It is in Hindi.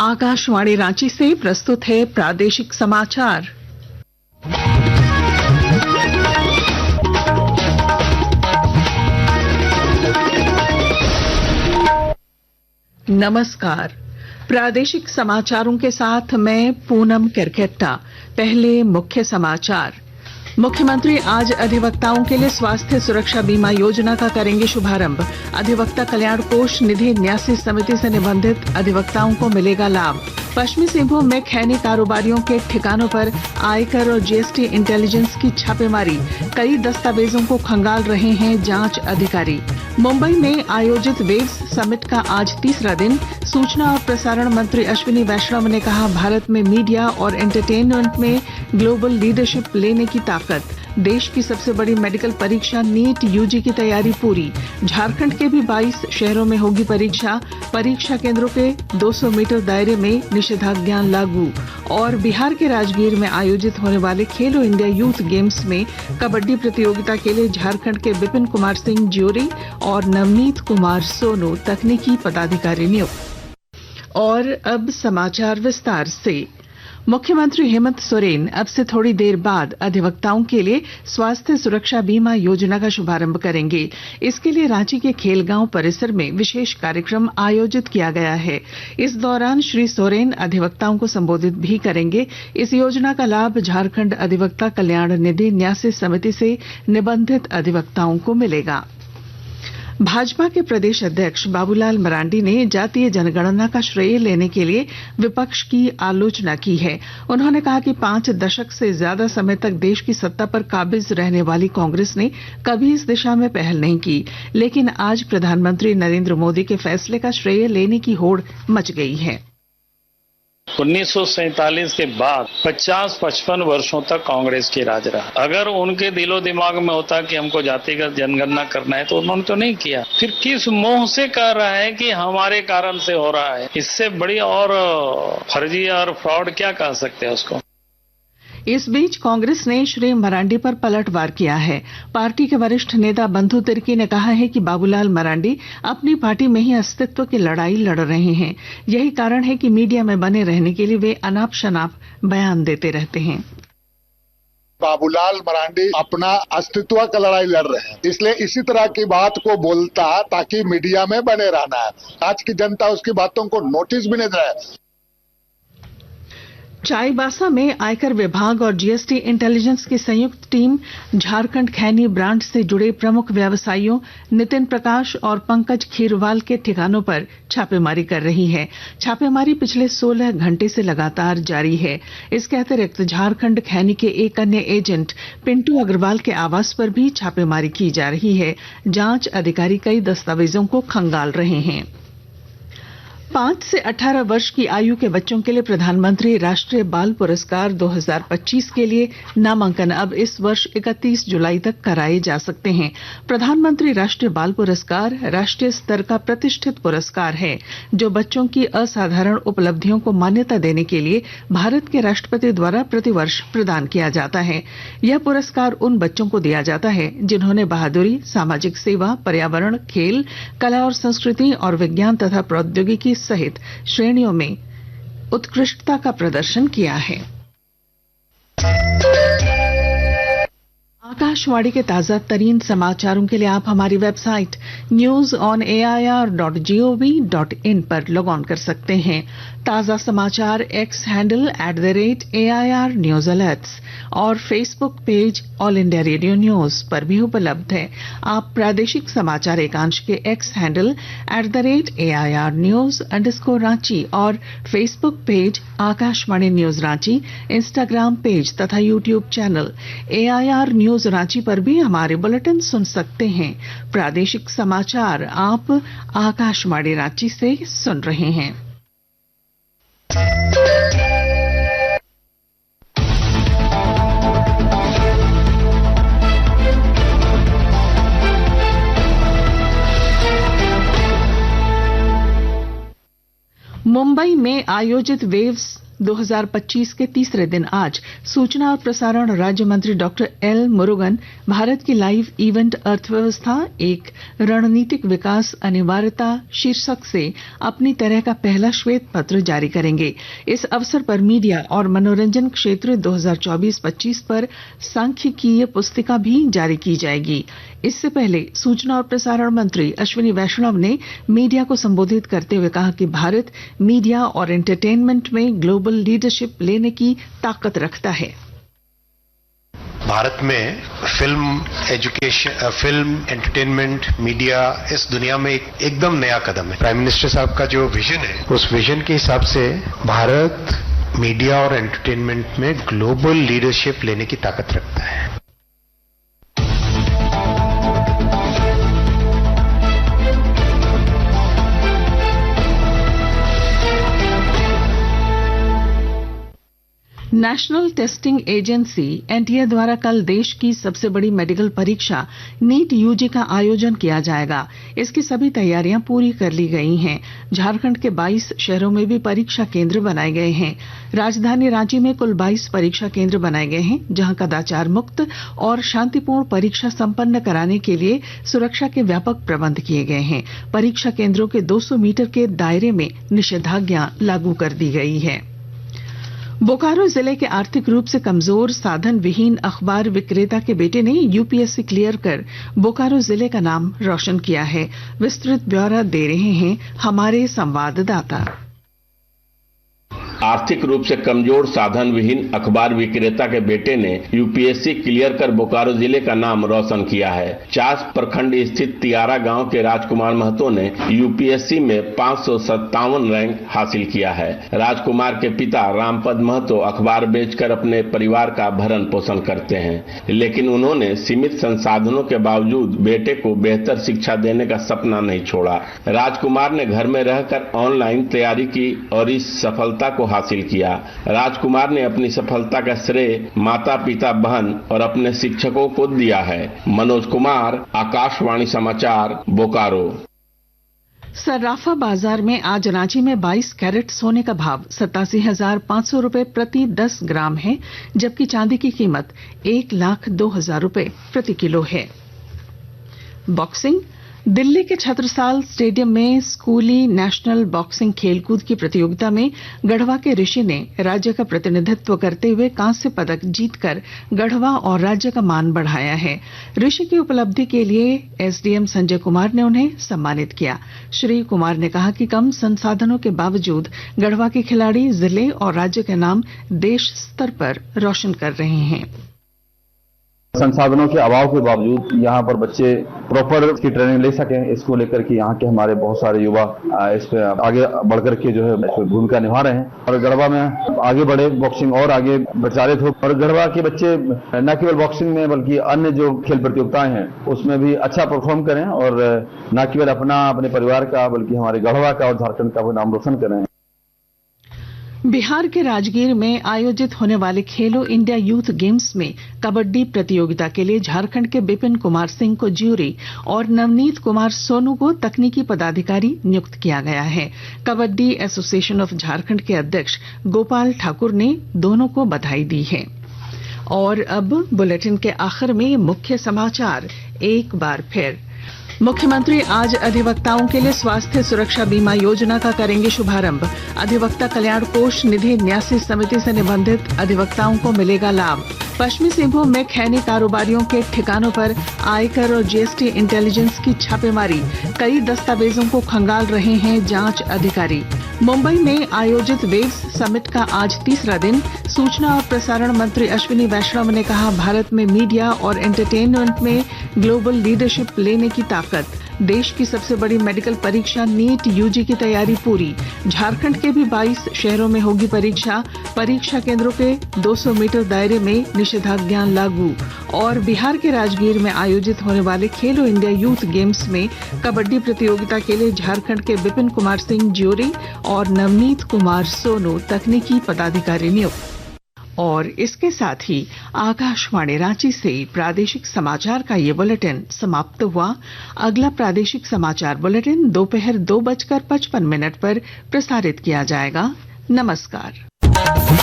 आकाशवाणी रांची से प्रस्तुत है प्रादेशिक समाचार। नमस्कार। प्रादेशिक समाचारों के साथ मैं पूनम केरकेट्टा। पहले मुख्य समाचार। मुख्यमंत्री आज अधिवक्ताओं के लिए स्वास्थ्य सुरक्षा बीमा योजना का करेंगे शुभारंभ। अधिवक्ता कल्याण कोष निधि न्यासी समिति से निबंधित अधिवक्ताओं को मिलेगा लाभ। पश्चिमी सिंहभूम में खैनी कारोबारियों के ठिकानों पर आयकर और जीएसटी इंटेलिजेंस की छापेमारी। कई दस्तावेजों को खंगाल रहे हैं जांच अधिकारी। मुंबई में आयोजित वेव्स समिट का आज तीसरा दिन। सूचना और प्रसारण मंत्री अश्विनी वैष्णव ने कहा, भारत में मीडिया और एंटरटेनमेंट में ग्लोबल लीडरशिप लेने की ताकत। देश की सबसे बड़ी मेडिकल परीक्षा नीट यूजी की तैयारी पूरी। झारखंड के भी 22 शहरों में होगी परीक्षा। परीक्षा केंद्रों के 200 मीटर दायरे में निषेधाज्ञा लागू। और बिहार के राजगीर में आयोजित होने वाले खेलो इंडिया यूथ गेम्स में कबड्डी प्रतियोगिता के लिए झारखंड के विपिन कुमार सिंह ज्योरी और नवनीत कुमार सोनू तकनीकी पदाधिकारी नियुक्त। और अब समाचार विस्तार से। मुख्यमंत्री हेमंत सोरेन अब से थोड़ी देर बाद अधिवक्ताओं के लिए स्वास्थ्य सुरक्षा बीमा योजना का शुभारंभ करेंगे। इसके लिए रांची के खेलगांव परिसर में विशेष कार्यक्रम आयोजित किया गया है। इस दौरान श्री सोरेन अधिवक्ताओं को संबोधित भी करेंगे। इस योजना का लाभ झारखंड अधिवक्ता कल्याण निधि न्यासी समिति से निबंधित अधिवक्ताओं को मिलेगा। भाजपा के प्रदेश अध्यक्ष बाबूलाल मरांडी ने जातीय जनगणना का श्रेय लेने के लिए विपक्ष की आलोचना की है। उन्होंने कहा कि 5 दशक से ज्यादा समय तक देश की सत्ता पर काबिज रहने वाली कांग्रेस ने कभी इस दिशा में पहल नहीं की, लेकिन आज प्रधानमंत्री नरेंद्र मोदी के फैसले का श्रेय लेने की होड़ मच गई है। 1947 के बाद 50-55 वर्षों तक कांग्रेस की राज रहा। अगर उनके दिलो दिमाग में होता कि हमको जातिगत जनगणना करना है तो उन्होंने तो नहीं किया। फिर किस मोह से कह रहा है कि हमारे कारण से हो रहा है? इससे बड़ी और फर्जी और फ्रॉड क्या कह सकते हैं उसको। इस बीच कांग्रेस ने श्री मरांडी पर पलटवार किया है। पार्टी के वरिष्ठ नेता बंधु तिर्की ने कहा है कि बाबूलाल मरांडी अपनी पार्टी में ही अस्तित्व की लड़ाई लड़ रहे हैं। यही कारण है कि मीडिया में बने रहने के लिए वे अनाप शनाप बयान देते रहते हैं। बाबूलाल मरांडी अपना अस्तित्व का लड़ाई लड़ रहे हैं, इसलिए इसी तरह की बात को बोलता ताकि मीडिया में बने रहना है। आज की जनता उसकी बातों को नोटिस भी नहीं दे रहा है। चाईबासा में आयकर विभाग और जीएसटी इंटेलिजेंस की संयुक्त टीम झारखंड खैनी ब्रांड से जुड़े प्रमुख व्यवसायियों नितिन प्रकाश और पंकज खीरवाल के ठिकानों पर छापेमारी कर रही है। छापेमारी पिछले 16 घंटे से लगातार जारी है। इसके अतिरिक्त झारखंड खैनी के एक अन्य एजेंट पिंटू अग्रवाल के आवास पर भी छापेमारी की जा रही है। जांच अधिकारी कई दस्तावेजों को खंगाल रहे हैं। 5 से 18 वर्ष की आयु के बच्चों के लिए प्रधानमंत्री राष्ट्रीय बाल पुरस्कार 2025 के लिए नामांकन अब इस वर्ष 31 जुलाई तक कराए जा सकते हैं। प्रधानमंत्री राष्ट्रीय बाल पुरस्कार राष्ट्रीय स्तर का प्रतिष्ठित पुरस्कार है, जो बच्चों की असाधारण उपलब्धियों को मान्यता देने के लिए भारत के राष्ट्रपति द्वारा प्रतिवर्ष प्रदान किया जाता है। यह पुरस्कार उन बच्चों को दिया जाता है जिन्होंने बहादुरी, सामाजिक सेवा, पर्यावरण, खेल, कला और संस्कृति और विज्ञान तथा प्रौद्योगिकी सहित श्रेणियों में उत्कृष्टता का प्रदर्शन किया है। आकाशवाणी के ताजा तरीन समाचारों के लिए आप हमारी वेबसाइट newsonair.gov.in पर लॉग ऑन कर सकते हैं। ताजा समाचार X handle @AIR news alerts और Facebook page All India Radio News पर भी उपलब्ध है। आप प्रादेशिक समाचार एकांश के एक्स हैंडल @AIR न्यूज_रांची और Facebook page Akashvani news Ranchi, Instagram page तथा YouTube channel AIR news Ranchi पर भी हमारे बुलेटिन सुन सकते हैं। प्रादेशिक समाचार आप आकाशवाणी रांची से सुन रहे हैं। मुंबई में आयोजित वेव्स 2025 के तीसरे दिन आज सूचना और प्रसारण राज्य मंत्री डॉक्टर एल मुरुगन भारत की लाइव इवेंट अर्थव्यवस्था एक रणनीतिक विकास अनिवार्यता शीर्षक से अपनी तरह का पहला श्वेत पत्र जारी करेंगे। इस अवसर पर मीडिया और मनोरंजन क्षेत्र 2024-25 पर सांख्यिकीय पुस्तिका भी जारी की जाएगी। इससे पहले सूचना और प्रसारण मंत्री अश्विनी वैष्णव ने मीडिया को संबोधित करते हुए कहा कि भारत मीडिया और एंटरटेनमेंट में ग्लोबल लीडरशिप लेने की ताकत रखता है। भारत में film education, film entertainment, media इस दुनिया में एकदम नया कदम है। प्राइम मिनिस्टर साहब का जो विजन है, उस विजन के हिसाब से भारत मीडिया और एंटरटेनमेंट में ग्लोबल लीडरशिप लेने की ताकत रखता है। नेशनल टेस्टिंग एजेंसी एनटीए द्वारा कल देश की सबसे बड़ी मेडिकल परीक्षा नीट यूजी का आयोजन किया जाएगा। इसकी सभी तैयारियां पूरी कर ली गई हैं। झारखंड के 22 शहरों में भी परीक्षा केंद्र बनाए गए हैं। राजधानी रांची में कुल 22 परीक्षा केंद्र बनाए गए हैं, जहां कदाचार मुक्त और शांतिपूर्ण परीक्षा संपन्न कराने के लिए सुरक्षा के व्यापक प्रबंध किए गए हैं। परीक्षा केंद्रों के 200 मीटर के दायरे में निषेधाज्ञा लागू कर दी गई है। बोकारो जिले के आर्थिक रूप से कमजोर साधन विहीन अखबार विक्रेता के बेटे ने यूपीएससी क्लियर कर बोकारो जिले का नाम रोशन किया है। विस्तृत ब्यौरा दे रहे हैं हमारे संवाददाता। आर्थिक रूप से कमजोर साधन विहीन अखबार विक्रेता के बेटे ने यूपीएससी क्लियर कर बोकारो जिले का नाम रोशन किया है। चास प्रखंड स्थित तियारा गांव के राजकुमार महतो ने यूपीएससी में 557 रैंक हासिल किया है। राजकुमार के पिता रामपद महतो अखबार बेचकर अपने परिवार का भरण पोषण करते हैं, लेकिन उन्होंने सीमित संसाधनों के बावजूद बेटे को बेहतर शिक्षा देने का सपना नहीं छोड़ा। राजकुमार ने घर में रहकर ऑनलाइन तैयारी की और इस सफलता को हासिल किया। राजकुमार ने अपनी सफलता का श्रेय माता पिता बहन और अपने शिक्षकों को दिया है। मनोज कुमार, आकाशवाणी समाचार, बोकारो। सर्राफा बाजार में आज रांची में 22 कैरेट सोने का भाव 87,500 रुपए प्रति 10 ग्राम है, जबकि चांदी की कीमत 1,02,000 रुपए प्रति किलो है। बॉक्सिंग। दिल्ली के छत्रसाल स्टेडियम में स्कूली नेशनल बॉक्सिंग खेलकूद की प्रतियोगिता में गढ़वा के ऋषि ने राज्य का प्रतिनिधित्व करते हुए कांस्य पदक जीतकर गढ़वा और राज्य का मान बढ़ाया है। ऋषि की उपलब्धि के लिए एसडीएम संजय कुमार ने उन्हें सम्मानित किया। श्री कुमार ने कहा कि कम संसाधनों के बावजूद गढ़वा के खिलाड़ी जिले और राज्य के नाम देश स्तर पर रोशन कर रहे हैं। संसाधनों के अभाव के बावजूद यहाँ पर बच्चे प्रॉपर इसकी ट्रेनिंग ले सकें, इसको लेकर के यहाँ के हमारे बहुत सारे युवा इस पे आगे बढ़कर के जो है भूमिका निभा रहे हैं और गढ़वा में आगे बढ़े, बॉक्सिंग और आगे प्रचारित हो और गढ़वा के बच्चे न केवल बॉक्सिंग में बल्कि अन्य जो खेल प्रतियोगिताएं हैं उसमें भी अच्छा परफॉर्म करें और न केवल अपने परिवार का बल्कि हमारे गढ़वा का और झारखंड का भी नाम रोशन करें। बिहार के राजगीर में आयोजित होने वाले खेलो इंडिया यूथ गेम्स में कबड्डी प्रतियोगिता के लिए झारखंड के बिपिन कुमार सिंह को ज्यूरी और नवनीत कुमार सोनू को तकनीकी पदाधिकारी नियुक्त किया गया है। कबड्डी एसोसिएशन ऑफ झारखंड के अध्यक्ष गोपाल ठाकुर ने दोनों को बधाई दी है। और अब बुलेटिन के आखिर में मुख्य समाचार एक बार फिर। मुख्यमंत्री आज अधिवक्ताओं के लिए स्वास्थ्य सुरक्षा बीमा योजना का करेंगे शुभारंभ। अधिवक्ता कल्याण कोष निधि न्यासी समिति से निबंधित अधिवक्ताओं को मिलेगा लाभ। पश्चिमी सिंहभूम में खैनी कारोबारियों के ठिकानों पर आयकर और जीएसटी इंटेलिजेंस की छापेमारी, कई दस्तावेजों को खंगाल रहे हैं जांच अधिकारी। मुंबई में आयोजित वेव्स समिट का आज तीसरा दिन। सूचना और प्रसारण मंत्री अश्विनी वैष्णव ने कहा, भारत में मीडिया और एंटरटेनमेंट में ग्लोबल लीडरशिप लेने की ताकत। देश की सबसे बड़ी मेडिकल परीक्षा नीट यूजी की तैयारी पूरी। झारखंड के भी 22 शहरों में होगी परीक्षा। परीक्षा केंद्रों के 200 मीटर दायरे में निषेधाज्ञा लागू। और बिहार के राजगीर में आयोजित होने वाले खेलो इंडिया यूथ गेम्स में कबड्डी प्रतियोगिता के लिए झारखंड के बिपिन कुमार सिंह ज्यूरी और नवनीत कुमार सोनू तकनीकी पदाधिकारी नियुक्त। और इसके साथ ही आकाशवाणी रांची से प्रादेशिक समाचार का ये बुलेटिन समाप्त हुआ। अगला प्रादेशिक समाचार बुलेटिन दोपहर 2:55 पर प्रसारित किया जाएगा। नमस्कार। है।